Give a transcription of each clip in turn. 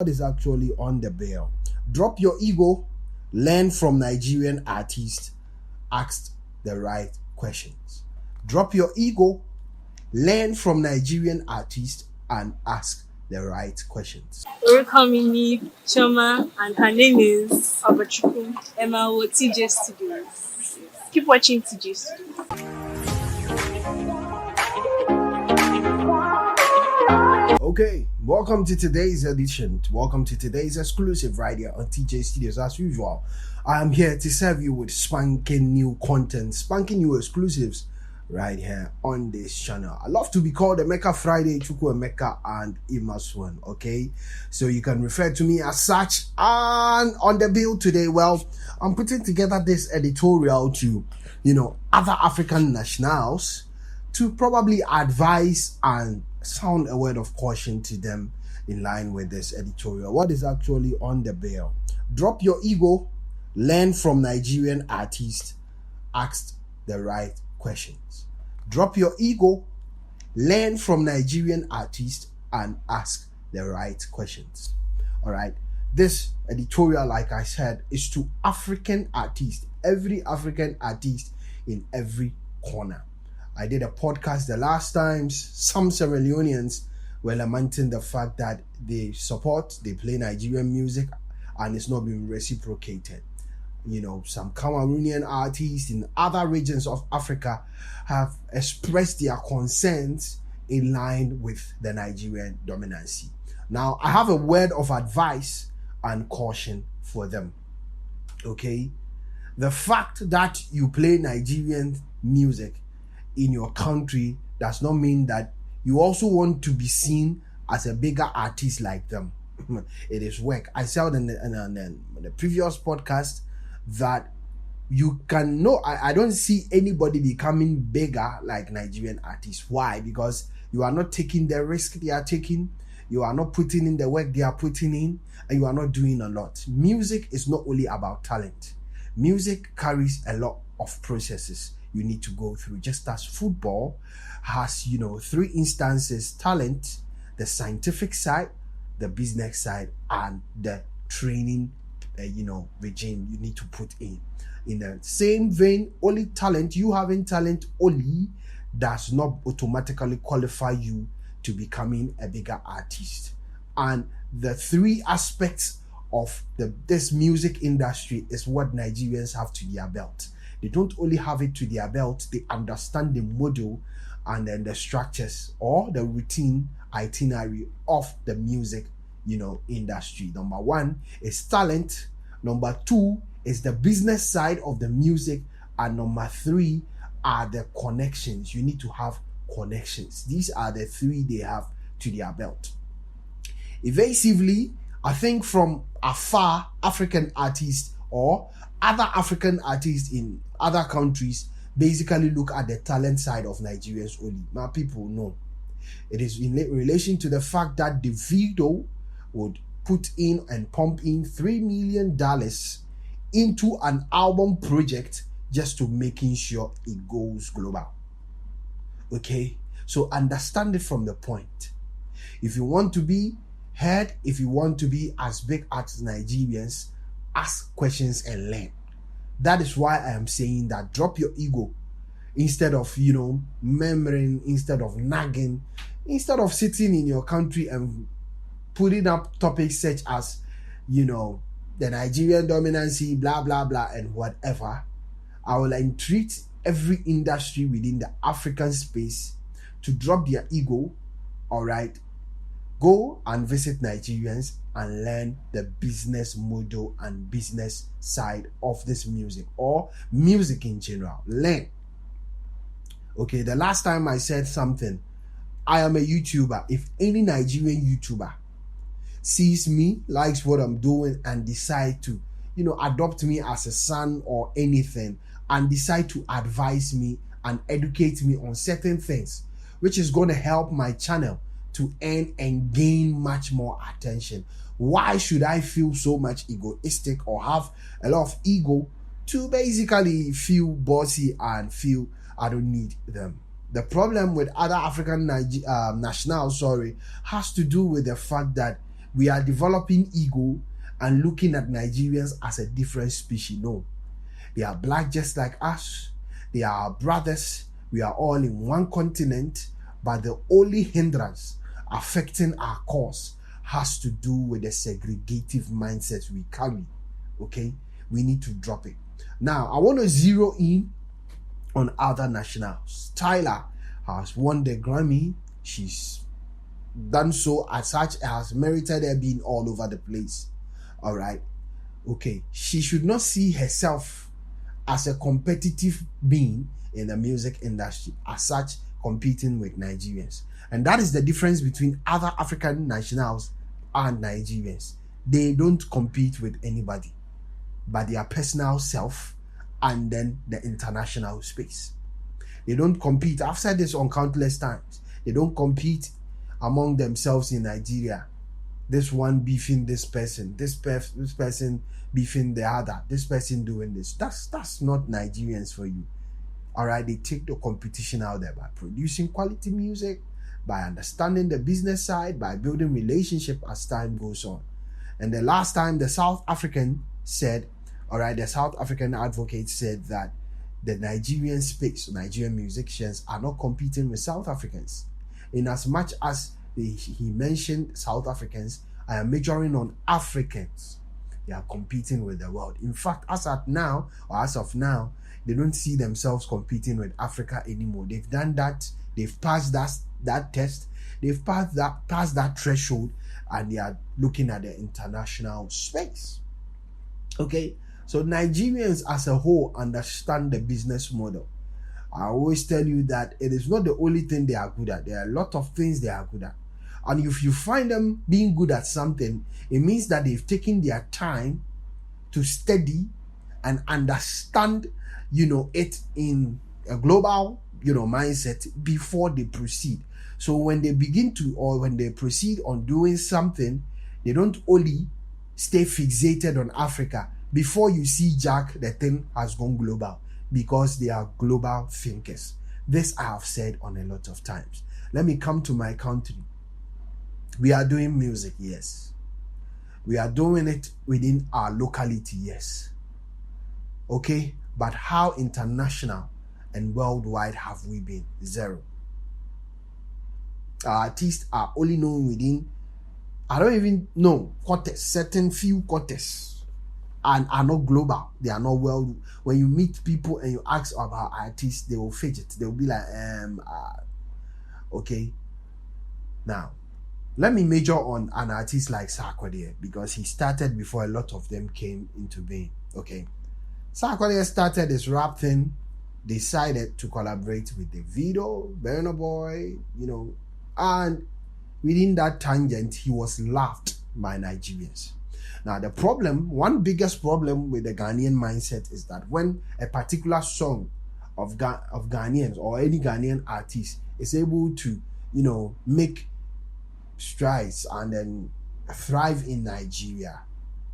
What is actually on the bill? Drop your ego, learn from Nigerian artists, ask the right questions. Drop your ego, learn from Nigerian artists, and ask the right questions. Orukamini Choma, and her name is Abachuku Emma TJ Studios. Keep watching TJ Studios. Okay, welcome to today's edition. Welcome to today's exclusive right here on TJ Studios. As usual, I am here to serve you with spanking new content, spanking new exclusives right here on this channel. I love to be called Emeka Friday, Chuku Emeka, and Imaswan. Okay, so you can refer to me as such. And on the bill today, well, I'm putting together this editorial to, other African nationals to probably advise and sound a word of caution to them in line with this editorial. What is actually on the bill? Drop your ego, learn from Nigerian artists, ask the right questions. Drop your ego, learn from Nigerian artists, and ask the right questions. All right. This editorial, like I said, is to African artists, every African artist in every corner. I did a podcast the last times. Some Sierra Leoneans were lamenting the fact that they play Nigerian music, and it's not being reciprocated. Some Cameroonian artists in other regions of Africa have expressed their concerns in line with the Nigerian dominancy. Now, I have a word of advice and caution for them. Okay? The fact that you play Nigerian music in your country does not mean that you also want to be seen as a bigger artist like them. It is work. I said in the previous podcast that you can know. I don't see anybody becoming bigger like Nigerian artists. Why? Because you are not taking the risk they are taking. You are not putting in the work they are putting in, and you are not doing a lot. Music is not only about talent. Music carries a lot of processes you need to go through, just as football has, three instances: talent, the scientific side, the business side, and the training, regime you need to put in. In the same vein, only talent, you having talent only does not automatically qualify you to becoming a bigger artist. And the three aspects of this music industry is what Nigerians have to their belt. They don't only have it to their belt, they understand the model and then the structures or the routine itinerary of the music, industry. Number one is talent. Number two is the business side of the music. And number three are the connections. You need to have connections. These are the three they have to their belt. Evasively, I think from afar, African artists or other African artists in other countries basically look at the talent side of Nigerians only. My people know. It is in relation to the fact that the video would put in and pump in $3 million into an album project just to making sure it goes global. Okay? So understand it from the point. If you want to be heard, if you want to be as big as Nigerians, ask questions and learn. That is why I am saying that drop your ego instead of, murmuring, instead of nagging, instead of sitting in your country and putting up topics such as, the Nigerian dominancy, blah, blah, blah, and whatever. I will entreat every industry within the African space to drop their ego, all right? Go and visit Nigerians and learn the business model and business side of this music or music in general. Learn. Okay, the last time I said something, I am a YouTuber. If any Nigerian YouTuber sees me, likes what I'm doing, and decide to, adopt me as a son or anything, and decide to advise me and educate me on certain things, which is going to help my channel to earn and gain much more attention. Why should I feel so much egoistic or have a lot of ego to basically feel bossy and feel I don't need them? The problem with other African nationals, has to do with the fact that we are developing ego and looking at Nigerians as a different species. No, they are black just like us. They are our brothers. We are all in one continent, but the only hindrance affecting our cause has to do with the segregative mindset we carry. Okay, we need to drop it. Now, I want to zero in on other nationals. Tyler has won the Grammy. She's done so as such, has merited her being all over the place. All right. Okay. She should not see herself as a competitive being in the music industry, as such, competing with Nigerians. And that is the difference between other African nationals and Nigerians. They don't compete with anybody but their personal self and then the international space. They don't compete. I've said this on countless times. They don't compete among themselves in Nigeria. This one beefing this person, this person beefing the other, this person doing this. That's not Nigerians for you. All right, they take the competition out there by producing quality music, by understanding the business side, by building relationship as time goes on. And the last time the South African said, all right, the South African advocate said that the Nigerian space, Nigerian musicians are not competing with South Africans. In as much as he mentioned South Africans, I am majoring on Africans. They are competing with the world. In fact, as of now, they don't see themselves competing with Africa anymore. They've done that. They've passed that test. They've passed that threshold, and they are looking at the international space. Okay, so Nigerians as a whole understand the business model. I always tell you that it is not the only thing they are good at. There are a lot of things they are good at. And if you find them being good at something, it means that they've taken their time to study and understand, it in a global, mindset before they proceed. So when they when they proceed on doing something, they don't only stay fixated on Africa. Before you see Jack, the thing has gone global because they are global thinkers. This I have said on a lot of times. Let me come to my country. We are doing music, yes. We are doing it within our locality, yes. Okay, but how international and worldwide have we been? Zero. Our artists are only known within, I don't even know, quarters, certain few quarters, and are not global. They are not world. When you meet people and you ask about artists, they will fidget. They will be like, okay. Now, let me major on an artist like Sarkodie because he started before a lot of them came into being. Okay. Sarkodie started this rap thing, decided to collaborate with Davido, Burna Boy, and within that tangent, he was laughed by Nigerians. Now, one biggest problem with the Ghanaian mindset is that when a particular song of Ghanaians or any Ghanaian artist is able to, make strides and then thrive in Nigeria,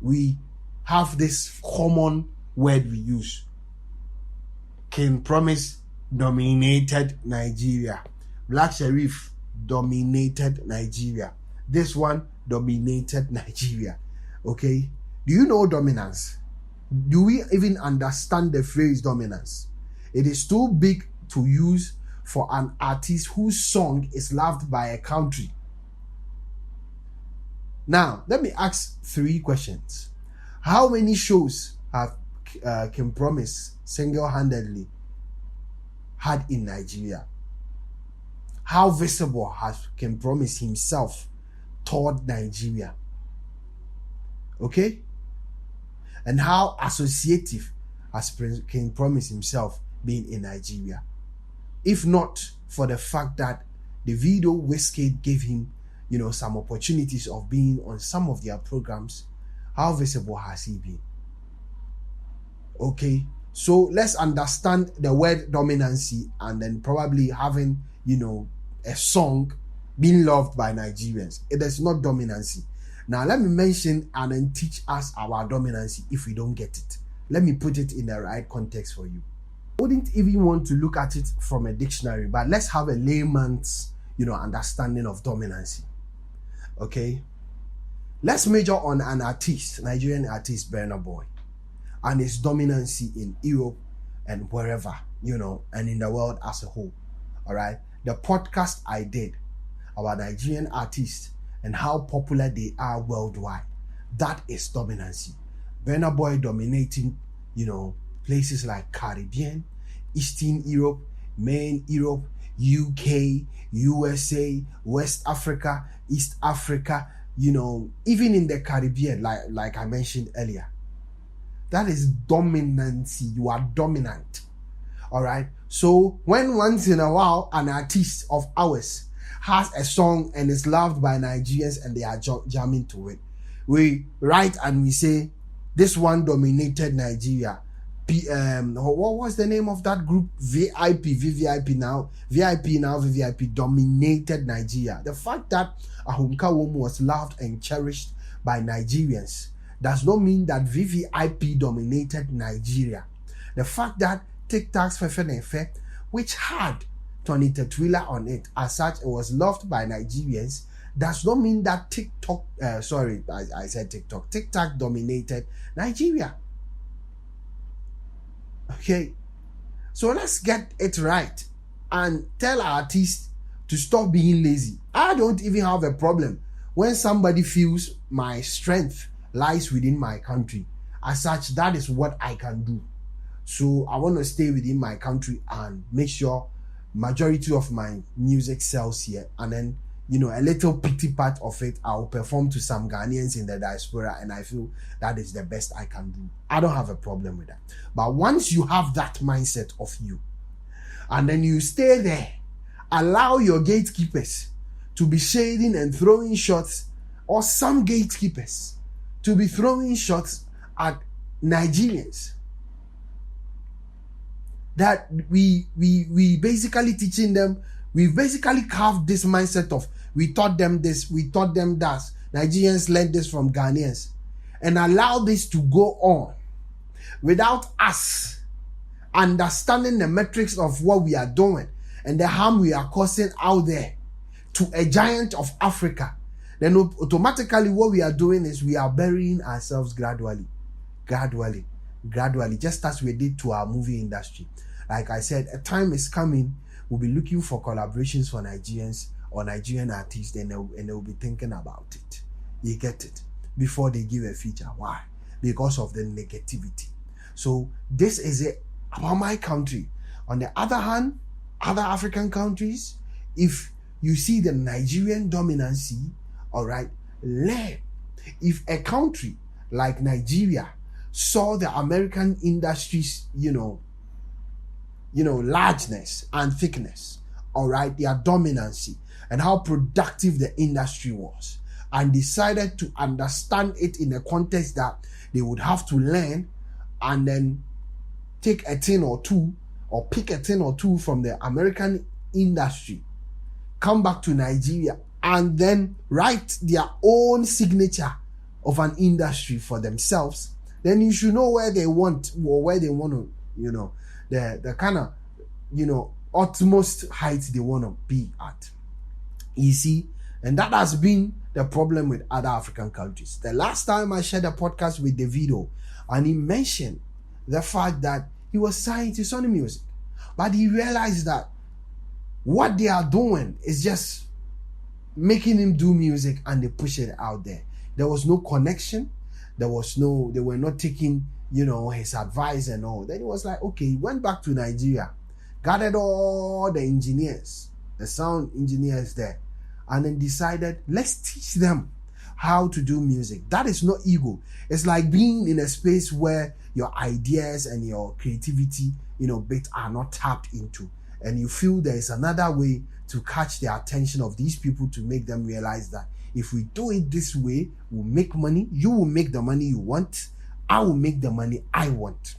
we have this common word we use. King Promise dominated Nigeria. Black Sherif dominated Nigeria. This one dominated Nigeria. Okay? Do you know dominance? Do we even understand the phrase dominance? It is too big to use for an artist whose song is loved by a country. Now, let me ask 3 questions. How many shows have King Promise single-handedly had in Nigeria? How visible has King Promise himself toured Nigeria? Okay? And how associative has King Promise himself been in Nigeria? If not for the fact that Davido, Wizkid gave him, some opportunities of being on some of their programs, how visible has he been? Okay, so let's understand the word dominancy and then probably having, a song being loved by Nigerians. It is not dominancy. Now, let me mention and then teach us our dominancy if we don't get it. Let me put it in the right context for you. I wouldn't even want to look at it from a dictionary, but let's have a layman's, understanding of dominancy. Okay? Let's major on an artist, Nigerian artist, Burna Boy, and his dominancy in Europe and wherever, and in the world as a whole. All right. The podcast I did about Nigerian artists and how popular they are worldwide, that is dominancy. Burna Boy dominating, places like Caribbean, Eastern Europe, Main Europe, UK, USA, West Africa, East Africa, even in the Caribbean, like I mentioned earlier. That is dominancy. You are dominant. All right. So when once in a while an artist of ours has a song and is loved by Nigerians and they are jamming to it, we write and we say this one dominated Nigeria. What was the name of that group? VVIP now VVIP dominated Nigeria. The fact that Ahumka Womu was loved and cherished by Nigerians does not mean that VVIP dominated Nigeria. The fact that TikTok's Fefe Effect, which had Tony Tetwila on it, as such, it was loved by Nigerians, does not mean that TikTok dominated Nigeria. Okay, so let's get it right and tell our artists to stop being lazy. I don't even have a problem when somebody feels my strength lies within my country. As such, that is what I can do. So I want to stay within my country and make sure majority of my music sells here, and then a little petty part of it I'll perform to some Ghanaians in the diaspora, and I feel that is the best I can do. I don't have a problem with that. But once you have that mindset of you, and then you stay there, allow your gatekeepers to be shading and throwing shots, or some gatekeepers to be throwing shots at Nigerians, that we basically teaching them, we basically carved this mindset of we taught them this, we taught them that. Nigerians learned this from Ghanaians, and allow this to go on without us understanding the metrics of what we are doing and the harm we are causing out there to a giant of Africa. Then automatically what we are doing is we are burying ourselves gradually, just as we did to our movie industry. Like I said, a time is coming, we'll be looking for collaborations for Nigerians or Nigerian artists, and they'll be thinking about it. You get it? Before they give a feature. Why? Because of the negativity. So this is it about my country. On the other hand, other African countries, if you see the Nigerian dominancy, all right, learn. If a country like Nigeria saw the American industries, largeness and thickness, all right, their dominancy and how productive the industry was, and decided to understand it in a context that they would have to learn, and then take a thing or two or pick a thing or two from the American industry, come back to Nigeria, and then write their own signature of an industry for themselves, then you should know where they want to, the kind of, utmost height they want to be at. You see, and that has been the problem with other African countries. The last time I shared a podcast with Davido, and he mentioned the fact that he was signed to Sony Music, but he realized that what they are doing is just making him do music, and they push it out there. There was no connection. They were not taking, his advice and all. Then he was like, okay, he went back to Nigeria, gathered all the engineers, the sound engineers there, and then decided, let's teach them how to do music. That is not ego. It's like being in a space where your ideas and your creativity, bit are not tapped into, and you feel there is another way to catch the attention of these people, to make them realize that if we do it this way, we'll make money. You will make the money you want. I will make the money I want.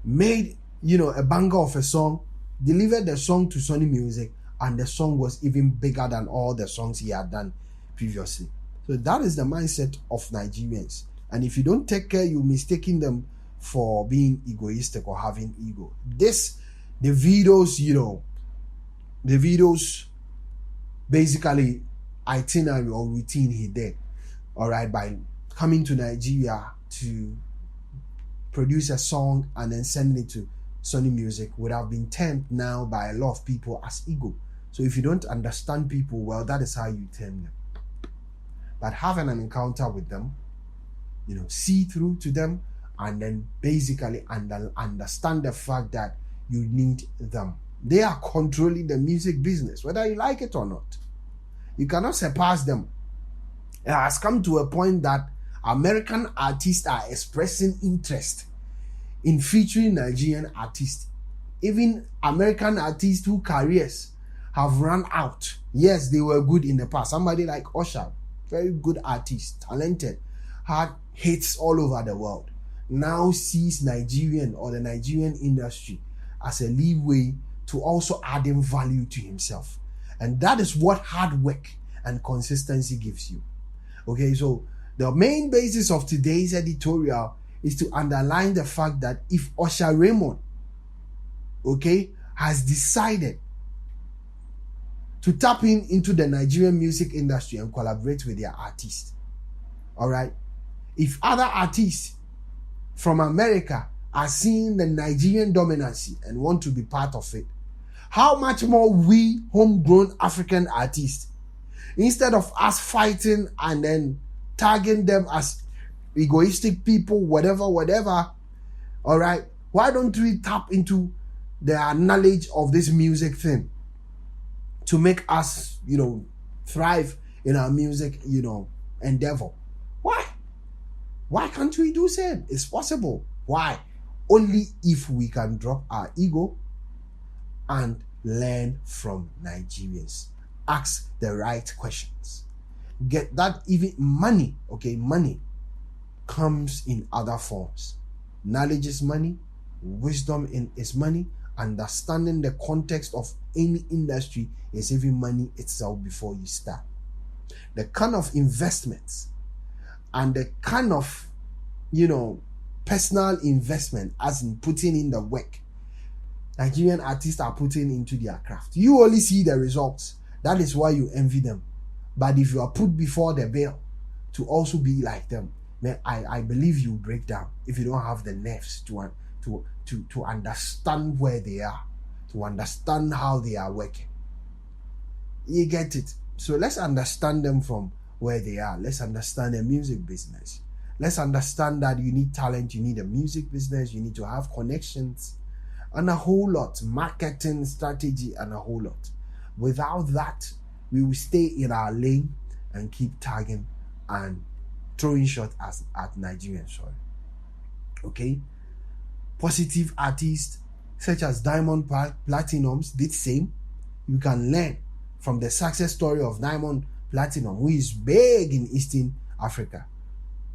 Made, a banger of a song, delivered the song to Sony Music, and the song was even bigger than all the songs he had done previously. So that is the mindset of Nigerians. And if you don't take care, you're mistaking them for being egoistic or having ego. The videos basically itinerary or routine he did, all right, by coming to Nigeria to produce a song and then sending it to Sony Music would have been termed now by a lot of people as ego. So if you don't understand people well, that is how you term them. But having an encounter with them, see through to them, and then basically understand the fact that you need them. They are controlling the music business, whether you like it or not. You cannot surpass them. It has come to a point that American artists are expressing interest in featuring Nigerian artists. Even American artists whose careers have run out. Yes, they were good in the past. Somebody like Usher, very good artist, talented, had hits all over the world, now sees Nigerian or the Nigerian industry as a leeway to also adding value to himself. And that is what hard work and consistency gives you. Okay, so the main basis of today's editorial is to underline the fact that if Usher Raymond, has decided to tap into the Nigerian music industry and collaborate with their artists, all right, if other artists from America are seeing the Nigerian dominancy and want to be part of it, how much more we homegrown African artists, instead of us fighting and then tagging them as egoistic people, whatever, all right, why don't we tap into their knowledge of this music thing to make us, thrive in our music, endeavor? Why can't we do same? It's possible. Why? Only if we can drop our ego and learn from Nigerians. Ask the right questions. Get that. Even money, money comes in other forms. Knowledge is money. Wisdom is money. Understanding the context of any industry is even money itself before you start. The kind of investments and the kind of, personal investment, as in putting in the work, Nigerian artists are putting into their craft. You only see the results. That is why you envy them. But if you are put before the veil to also be like them, man, I believe you break down if you don't have the nerves to understand where they are, to understand how they are working. You get it? So let's understand them from where they are. Let's understand the music business. Let's understand that you need talent, you need a music business, you need to have connections, and a whole lot, marketing strategy, and a whole lot. Without that, we will stay in our lane and keep tagging and throwing shots at Nigerian soil. Okay? Positive artists such as Diamond Platinums did same. You can learn from the success story of Diamond Platinum, who is big in Eastern Africa.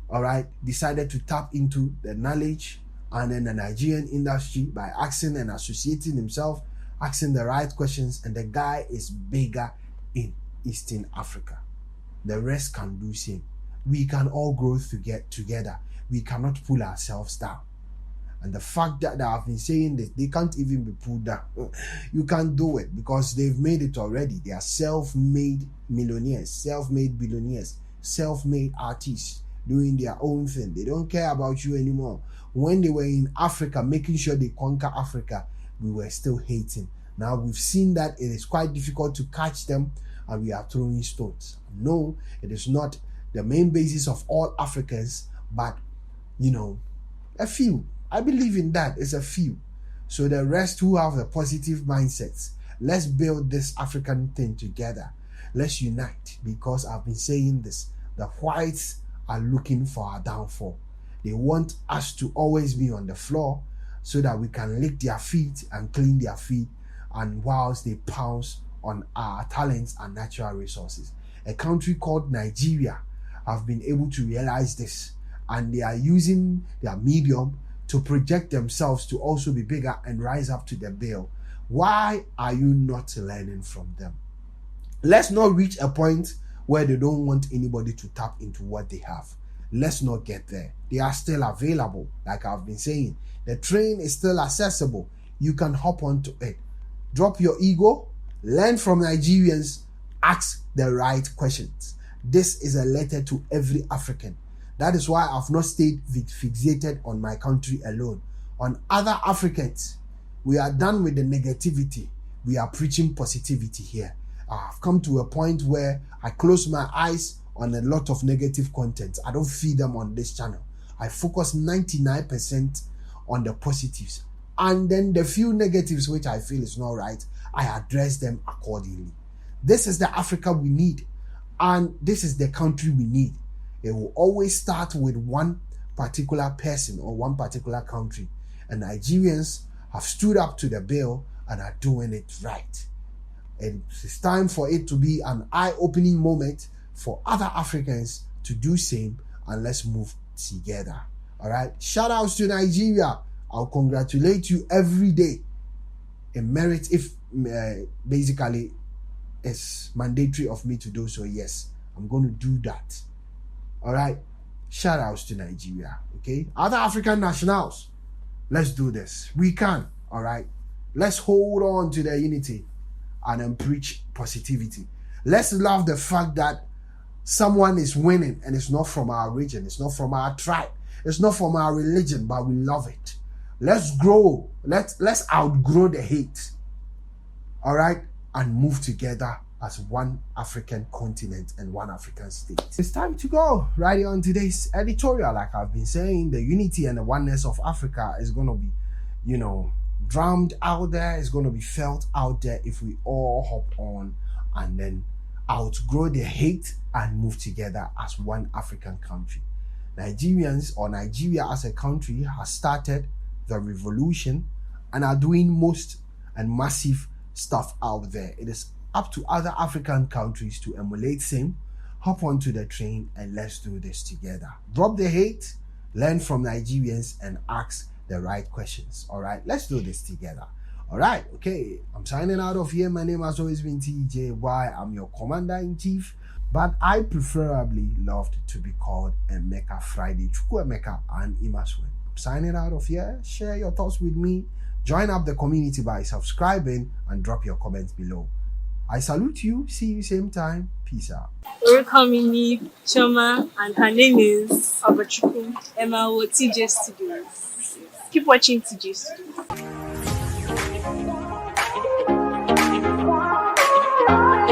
All right, decided to tap into the knowledge and then the Nigerian industry by asking and associating himself, asking the right questions, and the guy is bigger in Eastern Africa. The rest can do same. We can all grow together. We cannot pull ourselves down. And the fact that I've been saying this, they can't even be pulled down. You can't do it because they've made it already. They are self-made millionaires, self-made billionaires, self-made artists doing their own thing. They don't care about you anymore. When they were in Africa, making sure they conquer Africa, we were still hating. Now we've seen that it is quite difficult to catch them and we are throwing stones. No, it is not the main basis of all Africans, but a few. I believe in that. It's a few. So the rest who have the positive mindsets, let's build this African thing together. Let's unite, because I've been saying this. The whites are looking for our downfall. They want us to always be on the floor so that we can lick their feet and clean their feet, and whilst they pounce on our talents and natural resources. A country called Nigeria have been able to realize this, and they are using their medium to project themselves to also be bigger and rise up to the bill. Why are you not learning from them? Let's not reach a point where they don't want anybody to tap into what they have. Let's not get there. They are still available. Like I've been saying, the train is still accessible. You can hop onto it. Drop your ego, learn from Nigerians, ask the right questions. This is a letter to every African. That is why I've not stayed fixated on my country alone. On other Africans, we are done with the negativity. We are preaching positivity here. I've come to a point where I close my eyes on a lot of negative content. I don't feed them on this channel. I focus 99% on the positives. And then the few negatives which I feel is not right, I address them accordingly. This is the Africa we need. And this is the country we need. It will always start with one particular person or one particular country. And Nigerians have stood up to the bill and are doing it right. It's time for it to be an eye-opening moment for other Africans to do same, and let's move together. All right. Shout outs to Nigeria. I'll congratulate you every day. It merits, if basically it's mandatory of me to do so. Yes, I'm going to do that. All right. Shout outs to Nigeria. Okay. Other African nationals, let's do this. We can. All right. Let's hold on to the unity and then preach positivity. Let's love the fact that someone is winning and it's not from our region, it's not from our tribe, it's not from our religion, but we love it. Let's grow. Let's outgrow the hate. All right, and move together as one African continent and one African state. It's time to go. Right here on today's editorial, like I've been saying, the unity and the oneness of Africa is going to be, drummed out there. It's going to be felt out there if we all hop on and then outgrow the hate and move together as one African country. Nigerians, or Nigeria as a country, has started the revolution and are doing most and massive stuff out there. It is up to other African countries to emulate same. Hop onto the train and let's do this together. Drop the hate, learn from Nigerians, and ask the right questions. All right, let's do this together. All right, okay, I'm signing out of here. My name has always been TJY. I'm your commander-in-chief, but I preferably loved to be called Emeka Friday, Chukwu Emeka and Imaswen. I'm signing out of here. Share your thoughts with me. Join up the community by subscribing and drop your comments below. I salute you. See you same time. Peace out. Welcoming Choma, and her name is Obachukwu Emma TJ Studios. Keep watching TJ Studios.